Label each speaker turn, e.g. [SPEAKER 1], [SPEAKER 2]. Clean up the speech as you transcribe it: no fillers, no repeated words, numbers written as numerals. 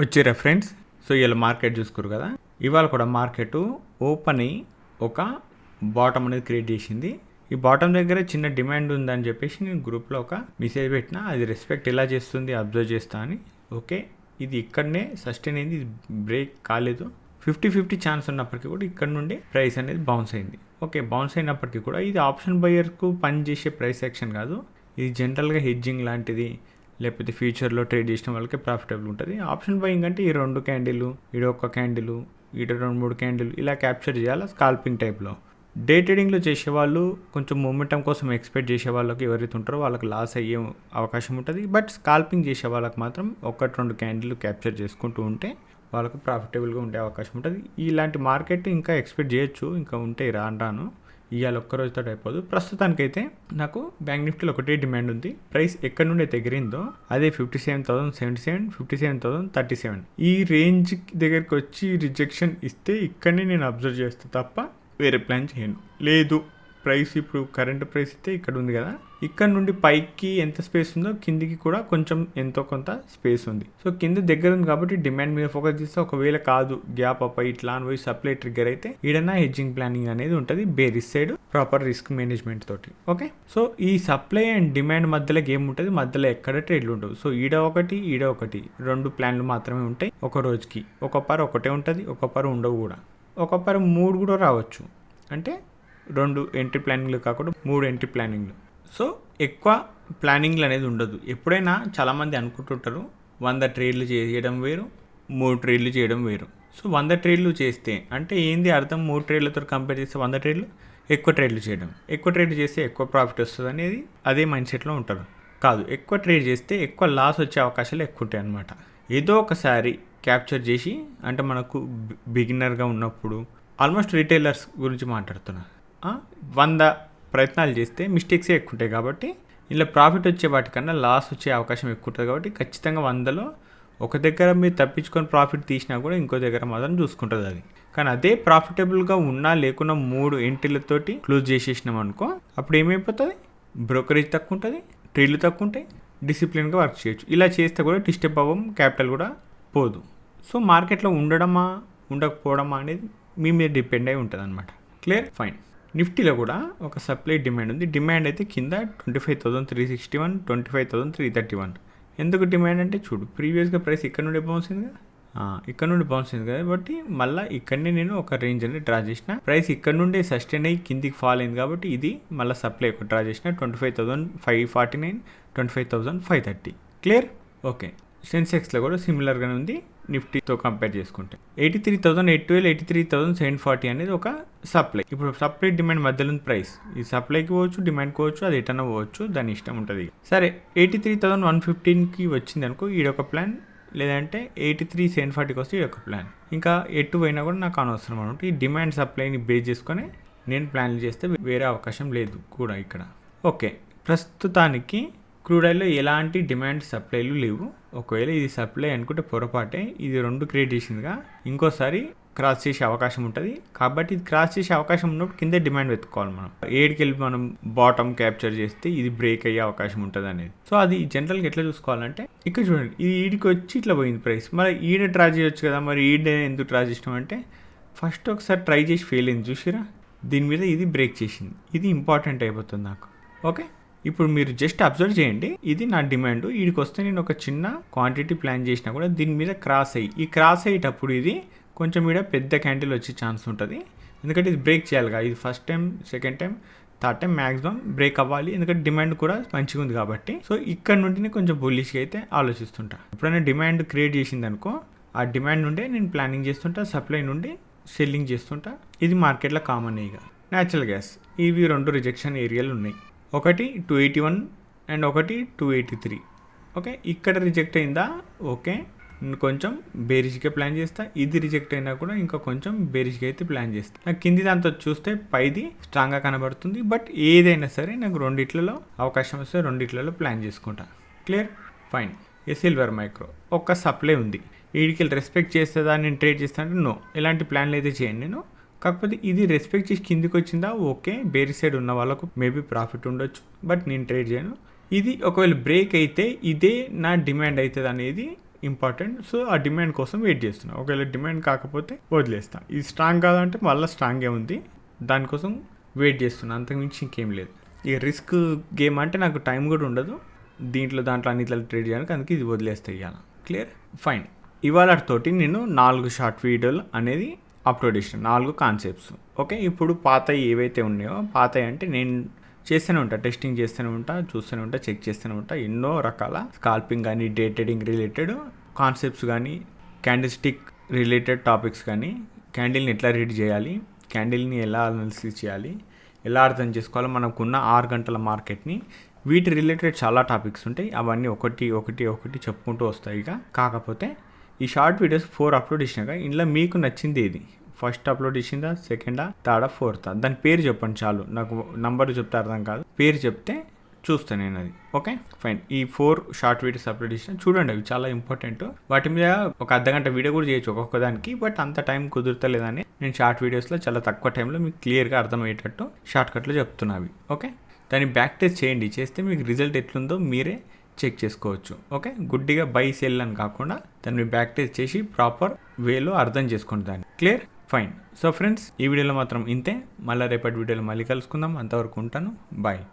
[SPEAKER 1] వచ్చిరా friends. So ఇలా market చూసుకోరు కదా, ఇవాళ కూడా మార్కెట్ ఓపెన్ అయ్యి ఒక బాటమ్ అనేది క్రియేట్ చేసింది. ఈ బాటమ్ దగ్గర చిన్న డిమాండ్ ఉందని చెప్పేసి నేను గ్రూప్లో ఒక మెసేజ్ పెట్టిన, అది రెస్పెక్ట్ ఎలా చేస్తుంది అబ్జర్వ్ చేస్తా అని. ఓకే, ఇది ఇక్కడనే సస్టైన్ అయింది, ఇది బ్రేక్ కాలేదు. 50-50 ఛాన్స్ ఉన్నప్పటికీ కూడా ఇక్కడ నుండి ప్రైస్ అనేది బౌన్స్ అయింది. ఓకే, బౌన్స్ అయినప్పటికీ కూడా ఇది ఆప్షన్ బయర్కు పనిచేసే ప్రైస్ యాక్షన్ కాదు, ఇది జనరల్గా హెడ్జింగ్ లాంటిది, లేకపోతే ఫ్యూచర్లో ట్రేడ్ చేసిన వాళ్ళకి ప్రాఫిటబుల్ ఉంటుంది. ఆప్షన్ బయింగ్ అంటే ఈ 2 క్యాండిల్, ఈడ 1 క్యాండిల్, ఈడ 2-3 క్యాండిల్ ఇలా క్యాప్చర్ చేయాలి స్కాల్పింగ్ టైప్లో. డే ట్రేడింగ్లో చేసేవాళ్ళు కొంచెం మూమెంటం కోసం ఎక్స్పెక్ట్ చేసే వాళ్ళకి ఎవరైతే ఉంటారో వాళ్ళకి లాస్ అయ్యే అవకాశం ఉంటుంది. బట్ స్కాల్పింగ్ చేసే వాళ్ళకి మాత్రం 1-2 క్యాండిల్ క్యాప్చర్ చేసుకుంటూ ఉంటే వాళ్ళకు ప్రాఫిటబుల్గా ఉండే అవకాశం ఉంటుంది. ఇలాంటి మార్కెట్ ఇంకా ఎక్స్పెక్ట్ చేయొచ్చు, ఇంకా ఉంటే రాను ఇవాళ ఒక్కరోజుతో అయిపోదు. ప్రస్తుతానికైతే నాకు బ్యాంక్ నిఫ్టీలో ఒకటే డిమాండ్ ఉంది. ప్రైస్ ఎక్కడి నుండి అయితే ఎగిరిందో అదే 57,077, 57,037 ఈ రేంజ్ దగ్గరికి వచ్చి రిజెక్షన్ ఇస్తే ఇక్కడనే నేను అబ్జర్వ్ చేస్తాను తప్ప వేరే ప్లాన్ చేయను. లేదు ప్రైస్ ఇప్పుడు కరెంట్ ప్రైస్ అయితే ఇక్కడ ఉంది కదా, ఇక్కడ నుండి పైకి ఎంత స్పేస్ ఉందో కిందికి కూడా కొంచెం ఎంతో కొంత స్పేస్ ఉంది. సో కింద దగ్గర ఉంది కాబట్టి డిమాండ్ మీద ఫోకస్ చేస్తే, ఒకవేళ కాదు గ్యాప్ అప్ ఇట్లా అని పోయి సప్లై ట్రిగ్గర్ అయితే ఈడన్నా హెడ్జింగ్ ప్లానింగ్ అనేది ఉంటుంది బేరిస్ సైడ్ ప్రాపర్ రిస్క్ మేనేజ్మెంట్ తోటి. ఓకే, సో ఈ సప్లై అండ్ డిమాండ్ మధ్యలో గేమ్ ఉంటుంది, మధ్యలో ఎక్కడ ట్రేడ్లు ఉండవు. సో ఈడ ఒకటి 2 ప్లాన్లు మాత్రమే ఉంటాయి ఒక రోజుకి. ఒక పర్ ఒకటే ఉంటుంది, ఒక పర్ ఉండవు కూడా, ఒక పర్ 3 కూడా రావచ్చు. అంటే 2 ఎంట్రీ ప్లానింగ్లు కాకుండా 3 ఎంట్రీ ప్లానింగ్లు. సో ఎక్కువ ప్లానింగ్లు అనేది ఉండదు. ఎప్పుడైనా చాలామంది అనుకుంటుంటారు 100 ట్రేడ్లు చేయడం వేరు, 3 ట్రేడ్లు చేయడం వేరు. సో 100 ట్రేడ్లు చేస్తే అంటే ఏంది అర్థం, 3 ట్రేడ్లతో కంపేర్ చేస్తే 100 ట్రేడ్లు ఎక్కువ ట్రేడ్లు చేయడం, ఎక్కువ ట్రేడ్లు చేస్తే ఎక్కువ ప్రాఫిట్ వస్తుంది అనేది అదే మైండ్ సెట్లో ఉంటారు. కాదు, ఎక్కువ ట్రేడ్ చేస్తే ఎక్కువ లాస్ వచ్చే అవకాశాలు ఎక్కువ ఉంటాయి అన్నమాట. ఏదో ఒకసారి క్యాప్చర్ చేసి, అంటే మనకు బిగినర్గా ఉన్నప్పుడు ఆల్మోస్ట్ రిటైలర్స్ గురించి మాట్లాడుతున్నా, 100 ప్రయత్నాలు చేస్తే మిస్టేక్సే ఎక్కువ ఉంటాయి. కాబట్టి ఇలా ప్రాఫిట్ వచ్చే వాటికన్నా లాస్ వచ్చే అవకాశం ఎక్కువ ఉంటుంది. కాబట్టి ఖచ్చితంగా 100లో ఒక దగ్గర మీరు తప్పించుకొని ప్రాఫిట్ తీసినా కూడా ఇంకో దగ్గర మాత్రం చూసుకుంటుంది అది. కానీ అదే ప్రాఫిటబుల్గా ఉన్నా లేకున్నా 3 ఎంట్రీలతోటి క్లోజ్ చేసేసినాం అనుకో, అప్పుడు ఏమైపోతుంది, బ్రోకరేజ్ తక్కువ ఉంటుంది, ట్రేడ్లు తక్కువ ఉంటాయి, డిసిప్లిన్గా వర్క్ చేయొచ్చు. ఇలా చేస్తే కూడా డిస్టర్బ్ అవ్వం, క్యాపిటల్ కూడా పోదు. సో మార్కెట్లో ఉండడమా ఉండకపోవడమా అనేది మీ మీద డిపెండ్ అయి ఉంటుంది అనమాట. Clear, fine. నిఫ్టీలో కూడా ఒక సప్లై డిమాండ్ ఉంది. డిమాండ్ అయితే కింద 25,361, 25,331. ఎందుకు డిమాండ్ అంటే చూడు, ప్రీవియస్గా ప్రైస్ ఇక్కడ నుండి బౌన్స్ అయింది కదా, ఇక్కడ నుండి బౌన్స్ అయింది కాబట్టి మళ్ళీ ఇక్కడనే నేను ఒక రేంజ్ అనేది డ్రా చేసిన. ప్రైస్ ఇక్కడ నుండి సస్టైన్ అయ్యి కిందికి ఫాల్ అయింది కాబట్టి ఇది మళ్ళీ సప్లై ఒక డ్రా చేసిన 25,549, 25,530. Clear, okay. సెన్సెక్స్లో కూడా సిమిలర్గానే ఉంది నిఫ్టీతో కంపేర్ చేసుకుంటే. 83,812, 83,740 అనేది ఒక సప్లై. ఇప్పుడు సప్లై డిమాండ్ మధ్యలో ఉంది ప్రైస్. ఈ సప్లైకి పోవచ్చు, డిమాండ్కి పోవచ్చు, అది ఎటన్నా పోవచ్చు, దాని ఇష్టం ఉంటుంది. సరే 83,115కి వచ్చింది అనుకో, ఈడొక ప్లాన్, లేదంటే 83,740కి వస్తే ఈడొక ప్లాన్. ఇంకా ఎటు పోయినా కూడా నాకు అనవసరం అనమాట. ఈ డిమాండ్ సప్లైని బేస్ చేసుకొని నేను ప్లాన్లు చేస్తే వేరే అవకాశం లేదు కూడా ఇక్కడ. ఓకే, ప్రస్తుతానికి క్రూడ్ ఆయిల్లో ఎలాంటి డిమాండ్ సప్లైలు లేవు. ఒకవేళ ఇది సప్లై అనుకుంటే పొరపాటే, ఇది 2 క్రియేట్ చేసిందిగా ఇంకోసారి క్రాస్ చేసే అవకాశం ఉంటుంది. కాబట్టి ఇది క్రాస్ చేసే అవకాశం ఉన్నప్పుడు కింద డిమాండ్ వెతుక్కోవాలి మనం. ఏడికెళ్ళి మనం బాటమ్ క్యాప్చర్ చేస్తే ఇది బ్రేక్ అయ్యే అవకాశం ఉంటుంది అనేది. సో అది జనరల్గా ఎట్లా చూసుకోవాలంటే, ఇక్కడ చూడండి, ఇది ఈడికి వచ్చి ఇట్లా పోయింది ప్రైస్, మరి ఈడ ట్రా చేయొచ్చు కదా, మరి ఈడ ఎందుకు ట్రా చేసినాం అంటే ఫస్ట్ ఒకసారి ట్రై చేసి ఫెయిల్ అయింది చూసిరా, దీని మీద ఇది బ్రేక్ చేసింది. ఇది ఇంపార్టెంట్ అయిపోతుంది నాకు. ఓకే, ఇప్పుడు మీరు జస్ట్ అబ్జర్వ్ చేయండి, ఇది నా డిమాండ్, వీడికి వస్తే నేను ఒక చిన్న క్వాంటిటీ ప్లాన్ చేసినా కూడా దీని మీద క్రాస్ అయ్యి, ఈ క్రాస్ అయ్యేటప్పుడు ఇది కొంచెం మీద పెద్ద క్యాండిల్ వచ్చే ఛాన్స్ ఉంటుంది. ఎందుకంటే ఇది బ్రేక్ చేయాలిగా, ఇది first time, second time, third time maximum break అవ్వాలి, ఎందుకంటే డిమాండ్ కూడా మంచిగా ఉంది కాబట్టి. సో ఇక్కడ నుండి కొంచెం బుల్లిష్గా అయితే ఆలోచిస్తుంటా. ఎప్పుడైనా డిమాండ్ క్రియేట్ చేసింది అనుకో, ఆ డిమాండ్ నుండే నేను ప్లానింగ్ చేస్తుంటా, సప్లై నుండి సెల్లింగ్ చేస్తుంటా. ఇది మార్కెట్లో కామన్. ఇక న్యాచురల్ గ్యాస్, ఇవి 2 రిజెక్షన్ ఏరియాలు ఉన్నాయి. ఒకటి 281 అండ్ ఒకటి 283. ఓకే, ఇక్కడ రిజెక్ట్ అయిందా, ఓకే, కొంచెం బేరిష్గా ప్లాన్ చేస్తా. ఇది రిజెక్ట్ అయినా కూడా ఇంకా కొంచెం బేరిష్గా అయితే ప్లాన్ చేస్తా. నాకు కింది దాంతో చూస్తే పైది స్ట్రాంగ్గా కనబడుతుంది. బట్ ఏదైనా సరే నాకు 2 అవకాశం వస్తే 2 ప్లాన్ చేసుకుంటా. Clear, fine. సిల్వర్ మైక్రో ఒక సప్లై ఉంది, వీడికి రెస్పెక్ట్ చేస్తుందా, నేను ట్రేడ్ చేస్తానంటే నో, ఎలాంటి ప్లాన్లు అయితే చేయను నేను. కాకపోతే ఇది రెస్పెక్ట్ చేసి కిందికి వచ్చిందా, ఓకే, బేరీ సైడ్ ఉన్న వాళ్ళకు మేబీ ప్రాఫిట్ ఉండొచ్చు, బట్ నేను ట్రేడ్ చేయను. ఇది ఒకవేళ బ్రేక్ అయితే ఇదే నా డిమాండ్ అవుతుంది అనేది ఇంపార్టెంట్. సో ఆ డిమాండ్ కోసం వెయిట్ చేస్తున్నా. ఒకవేళ డిమాండ్ కాకపోతే వదిలేస్తా. ఇది స్ట్రాంగ్ కాదంటే మళ్ళీ స్ట్రాంగే ఉంది, దానికోసం వెయిట్ చేస్తున్నా, అంతకుమించి ఇంకేం లేదు. ఈ రిస్క్ గేమ్ అంటే నాకు టైం కూడా ఉండదు దాంట్లో అన్నిట్లో ట్రేడ్ చేయడానికి, అందుకే ఇది వదిలేస్తే ఇవ్వాలి. Clear, fine. ఇవాళతోటి నేను 4 షార్ట్ వీడియోలు అనేది అప్లోడ్ చేసిన, 4 కాన్సెప్ట్స్. ఓకే, ఇప్పుడు పాతవి ఏవైతే ఉన్నాయో, పాతవి అంటే నేను చేస్తూనే ఉంటా, టెస్టింగ్ చేస్తూనే ఉంటా, చూస్తూనే ఉంటా, చెక్ చేస్తూనే ఉంటా. ఎన్నో రకాల స్కాల్పింగ్ కానీ, డే ట్రేడింగ్ రిలేటెడ్ కాన్సెప్ట్స్ కానీ, క్యాండిల్ స్టిక్ రిలేటెడ్ టాపిక్స్ కానీ, క్యాండిల్ని ఎట్లా రీడ్ చేయాలి, క్యాండిల్ని ఎలా అనాలిసిస్ చేయాలి, ఎలా అర్థం చేసుకోవాలో, మనకున్న 6 గంటల మార్కెట్ని, వీటి రిలేటెడ్ చాలా టాపిక్స్ ఉంటాయి. అవన్నీ ఒకటి చెప్పుకుంటూ వస్తాయి. ఇక కాకపోతే ఈ షార్ట్ వీడియోస్ 4 అప్లోడ్ చేసినాక ఇందులో మీకు నచ్చింది ఏది, ఫస్ట్ అప్లోడ్ చేసిందా, సెకండా, థర్డా, ఫోర్తా, దాని పేరు చెప్పండి చాలు. నాకు నంబర్ చెప్తే అర్థం కాదు, పేరు చెప్తే చూస్తాను నేను అది. Okay, fine. ఈ 4 షార్ట్ వీడియోస్ అప్లోడ్ చేసిన చూడండి, అవి చాలా ఇంపార్టెంట్. వాటి మీద ఒక అర్ధగంట వీడియో కూడా చేయొచ్చు ఒక్కొక్క దానికి, బట్ అంత టైం కుదురుతలేదని నేను షార్ట్ వీడియోస్లో చాలా తక్కువ టైంలో మీకు క్లియర్గా అర్థమయ్యేటట్టు షార్ట్కట్లో చెప్తున్నవి. ఓకే, దాన్ని బ్యాక్ టెస్ట్ చేయండి, చేస్తే మీకు రిజల్ట్ ఎట్లుందో మీరే చెక్ చేసుకోవచ్చు. ఓకే, గుడ్డిగా బై సెల్ అని కాకుండా దాన్ని బ్యాక్ టెస్ట్ చేసి ప్రాపర్ వేలో అర్థం చేసుకోండి దాన్ని. Clear, fine. సో ఫ్రెండ్స్, ఈ వీడియోలో మాత్రం ఇంతే. మళ్ళీ రేపటి వీడియోలో మళ్ళీ కలుసుకుందాం. అంతవరకు ఉంటాను, బాయ్.